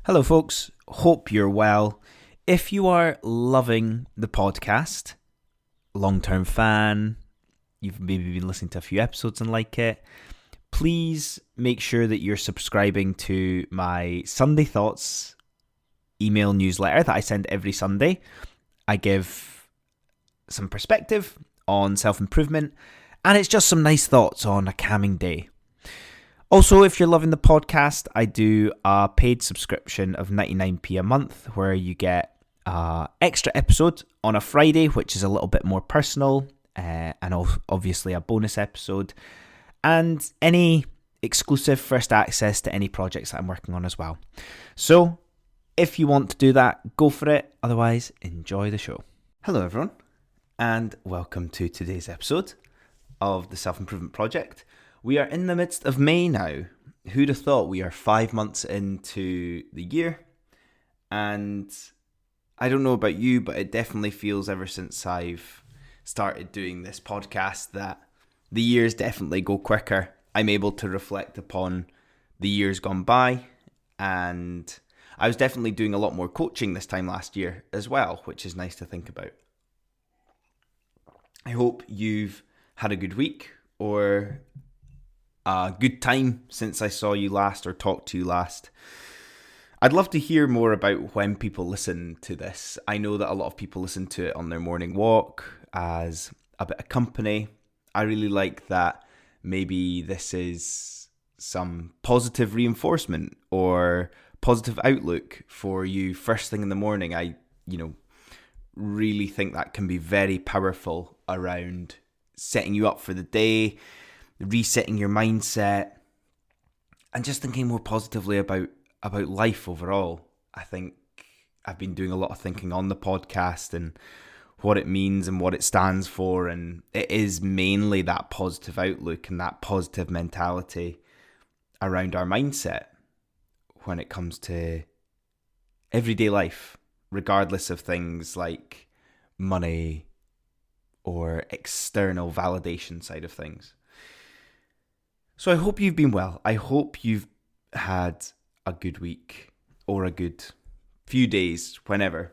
Hello, folks. Hope you're well. If you are loving the podcast, long-term fan, you've maybe been listening to a few episodes and like it, please make sure that you're subscribing to my Sunday Thoughts email newsletter that I send every Sunday. I give some perspective on self-improvement, and it's just some nice thoughts on a calming day. Also, if you're loving the podcast, I do a paid subscription of 99p a month where you get an extra episode on a Friday, which is a little bit more personal, and obviously a bonus episode, and any exclusive first access to any projects that I'm working on as well. So, if you want to do that, go for it. Otherwise, enjoy the show. Hello, everyone, and welcome to today's episode of the Self-Improvement Project. We are in the midst of May now. Who'd have thought? We are 5 months into the year. And I don't know about you, but it definitely feels ever since I've started doing this podcast that the years definitely go quicker. I'm able to reflect upon the years gone by. And I was definitely doing a lot more coaching this time last year as well, which is nice to think about. I hope you've had a good week or a good time since I saw you last or talked to you last. I'd love to hear more about when people listen to this. I know that a lot of people listen to it on their morning walk as a bit of company. I really like that maybe this is some positive reinforcement or positive outlook for you first thing in the morning. I really think that can be very powerful around setting you up for the day, resetting your mindset, and just thinking more positively about life overall. I think I've been doing a lot of thinking on the podcast and what it means and what it stands for, and it is mainly that positive outlook and that positive mentality around our mindset when it comes to everyday life, regardless of things like money or external validation side of things. So I hope you've been well. I hope you've had a good week or a good few days, whenever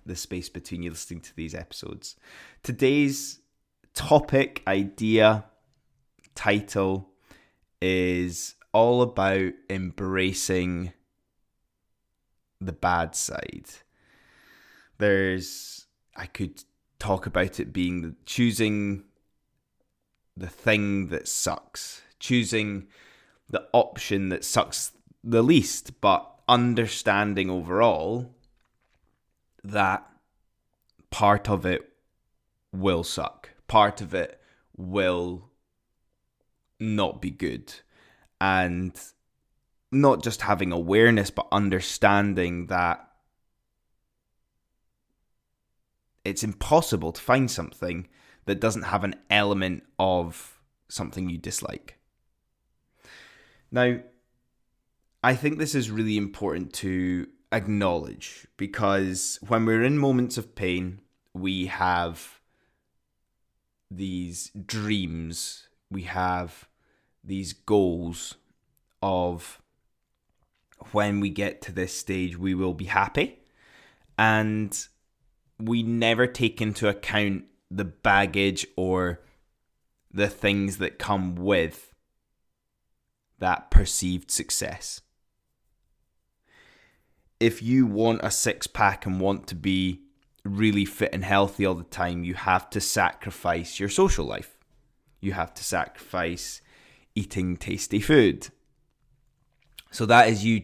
the space between you listening to these episodes. Today's topic, idea, title is all about embracing the bad side. I could talk about it being choosing the thing that sucks, choosing the option that sucks the least, but understanding overall that part of it will suck, part of it will not be good, and not just having awareness, but understanding that it's impossible to find something that doesn't have an element of something you dislike. Now, I think this is really important to acknowledge, because when we're in moments of pain, we have these dreams, we have these goals of when we get to this stage, we will be happy. And we never take into account the baggage or the things that come with that perceived success. If you want a six-pack and want to be really fit and healthy all the time, you have to sacrifice your social life. You have to sacrifice eating tasty food. So that is you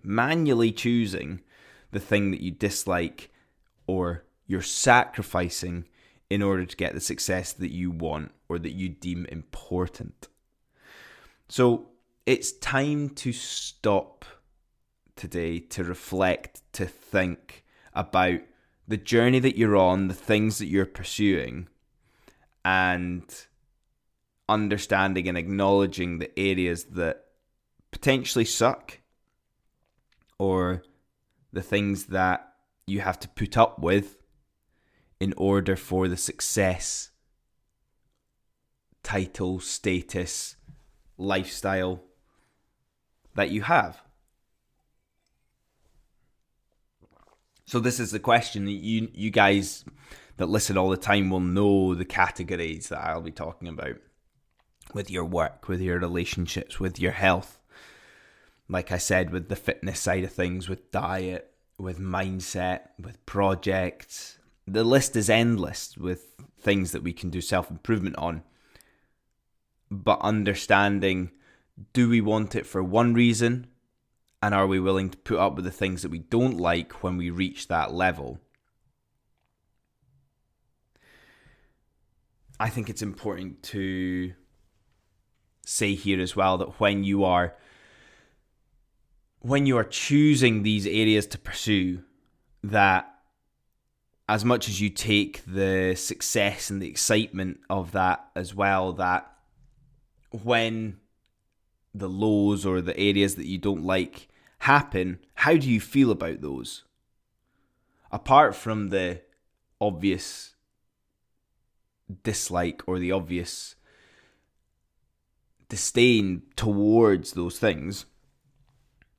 manually choosing the thing that you dislike, or you're sacrificing in order to get the success that you want or that you deem important. So it's time to stop today, to reflect, to think about the journey that you're on, the things that you're pursuing, and understanding and acknowledging the areas that potentially suck, or the things that you have to put up with in order for the success, title, status, lifestyle that you have. So this is the question. You guys that listen all the time will know the categories that I'll be talking about with your work, with your relationships, with your health. Like I said, with the fitness side of things, with diet, with mindset, with projects. The list is endless with things that we can do self-improvement on. But understanding, do we want it for one reason? And are we willing to put up with the things that we don't like when we reach that level? I think it's important to say here as well that when you are choosing these areas to pursue, that as much as you take the success and the excitement of that as well, that when the lows or the areas that you don't like happen, how do you feel about those? Apart from the obvious dislike or the obvious disdain towards those things,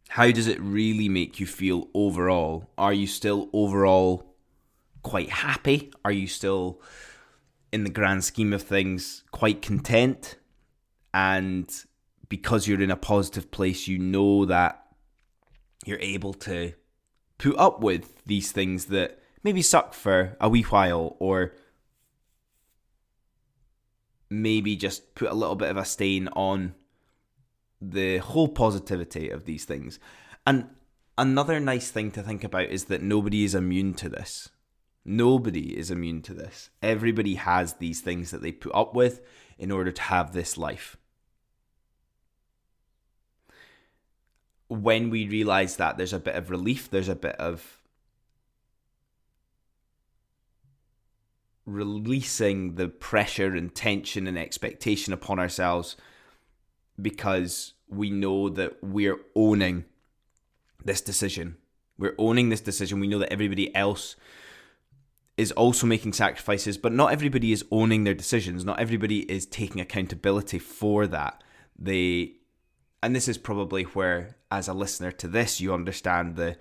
how does it really make you feel overall? Are you still overall quite happy? Are you still, in the grand scheme of things, quite content? And because you're in a positive place, you know that you're able to put up with these things that maybe suck for a wee while, or maybe just put a little bit of a stain on the whole positivity of these things. And another nice thing to think about is that nobody is immune to this. Nobody is immune to this. Everybody has these things that they put up with in order to have this life. When we realize that, there's a bit of relief, there's a bit of releasing the pressure and tension and expectation upon ourselves, because we know that we're owning this decision. We're owning this decision. We know that everybody else is also making sacrifices, but not everybody is owning their decisions. Not everybody is taking accountability for that. And this is probably where, as a listener to this, you understand the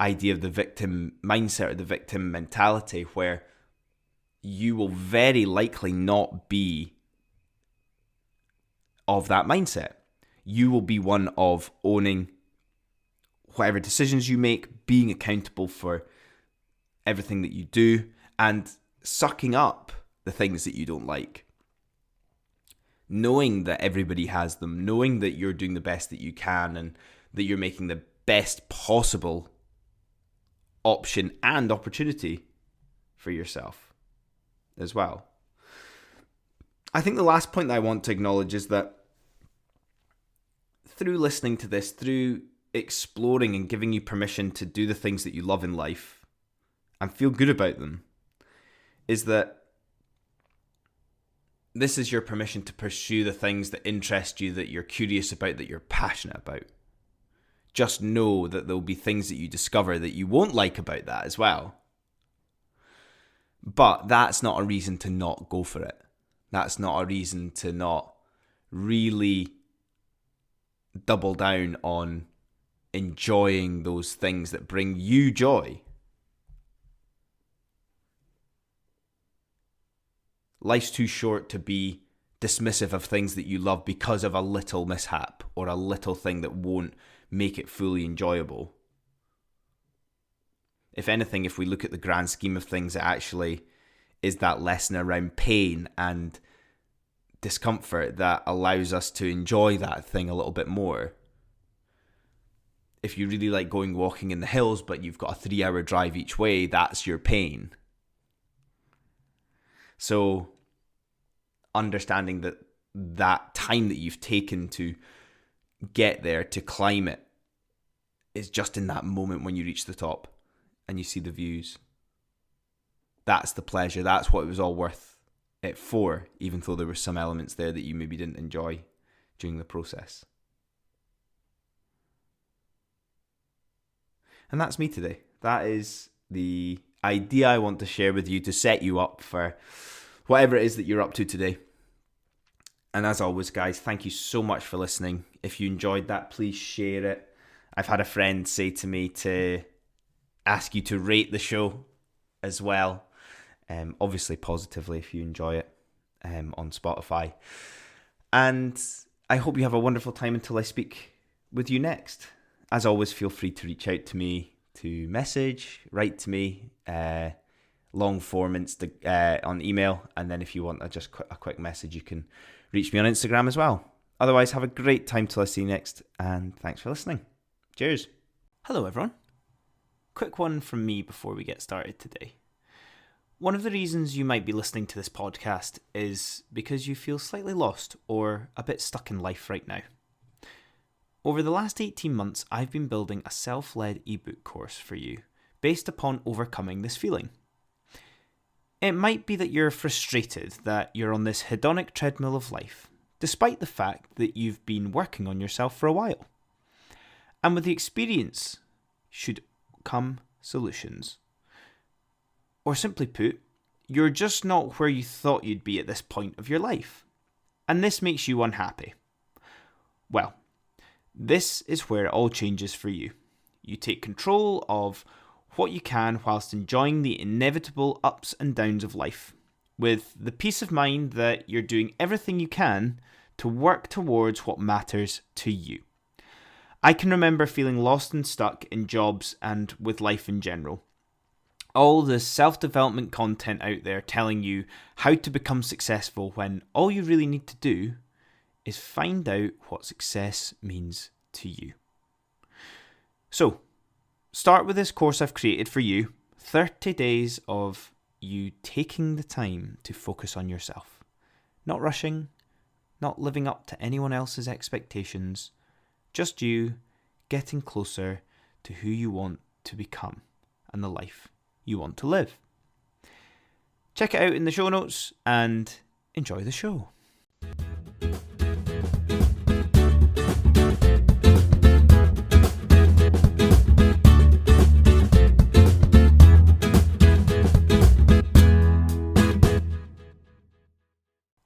idea of the victim mindset or the victim mentality, where you will very likely not be of that mindset. You will be one of owning whatever decisions you make, being accountable for everything that you do, and sucking up the things that you don't like. Knowing that everybody has them, knowing that you're doing the best that you can, and that you're making the best possible option and opportunity for yourself as well. I think the last point that I want to acknowledge is that through listening to this, through exploring and giving you permission to do the things that you love in life and feel good about them, is that this is your permission to pursue the things that interest you, that you're curious about, that you're passionate about. Just know that there'll be things that you discover that you won't like about that as well. But that's not a reason to not go for it. That's not a reason to not really double down on enjoying those things that bring you joy. Life's too short to be dismissive of things that you love because of a little mishap or a little thing that won't make it fully enjoyable. If anything, if we look at the grand scheme of things, it actually is that lesson around pain and discomfort that allows us to enjoy that thing a little bit more. If you really like going walking in the hills, but you've got a 3-hour drive each way, that's your pain. So understanding that that time that you've taken to get there, to climb it, is just in that moment when you reach the top and you see the views. That's the pleasure. That's what it was all worth it for, even though there were some elements there that you maybe didn't enjoy during the process. And that's me today. That is the idea I want to share with you to set you up for whatever it is that you're up to today. And as always, guys, thank you so much for listening. If you enjoyed that, please share it. I've had a friend say to me to ask you to rate the show as well. Obviously positively if you enjoy it on Spotify. And I hope you have a wonderful time until I speak with you next. As always, feel free to reach out to me, to message, write to me, long form on email. And then if you want a quick message, you can reach me on Instagram as well. Otherwise, have a great time till I see you next. And thanks for listening. Cheers. Hello, everyone. Quick one from me before we get started today. One of the reasons you might be listening to this podcast is because you feel slightly lost or a bit stuck in life right now. Over the last 18 months, I've been building a self-led ebook course for you based upon overcoming this feeling. It might be that you're frustrated that you're on this hedonic treadmill of life, despite the fact that you've been working on yourself for a while. And with the experience should come solutions. Or simply put, you're just not where you thought you'd be at this point of your life. And this makes you unhappy. Well, this is where it all changes for you. You take control of what you can whilst enjoying the inevitable ups and downs of life, with the peace of mind that you're doing everything you can to work towards what matters to you. I can remember feeling lost and stuck in jobs and with life in general. All the self-development content out there telling you how to become successful when all you really need to do is find out what success means to you. So, start with this course I've created for you, 30 days of you taking the time to focus on yourself. Not rushing, not living up to anyone else's expectations, just you getting closer to who you want to become and the life you want to live. Check it out in the show notes and enjoy the show.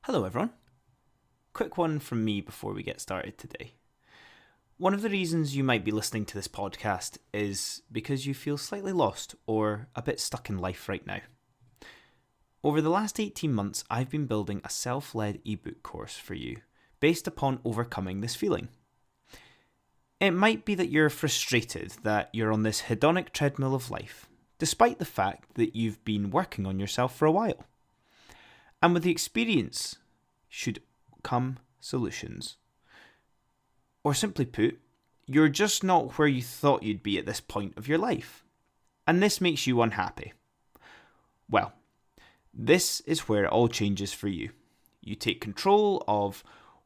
Hello everyone. Quick one from me before we get started today. One of the reasons you might be listening to this podcast is because you feel slightly lost or a bit stuck in life right now. Over the last 18 months, I've been building a self-led ebook course for you based upon overcoming this feeling. It might be that you're frustrated that you're on this hedonic treadmill of life, despite the fact that you've been working on yourself for a while. And with the experience should come solutions. Or simply put, you're just not where you thought you'd be at this point of your life. And this makes you unhappy. Well, this is where it all changes for you. You take control of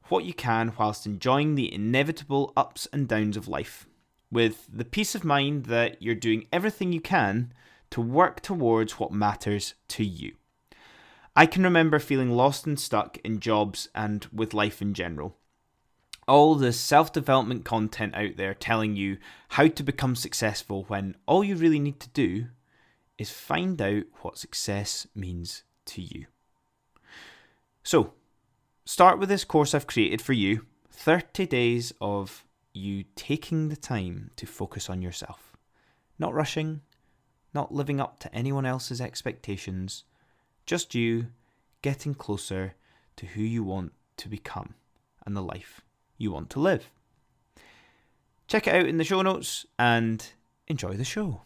what you can whilst enjoying the inevitable ups and downs of life, with the peace of mind that you're doing everything you can to work towards what matters to you. I can remember feeling lost and stuck in jobs and with life in general. All the self-development content out there telling you how to become successful when all you really need to do is find out what success means to you. So, start with this course I've created for you, 30 days of you taking the time to focus on yourself. Not rushing, not living up to anyone else's expectations, just you getting closer to who you want to become and the life you want to live. Check it out in the show notes and enjoy the show.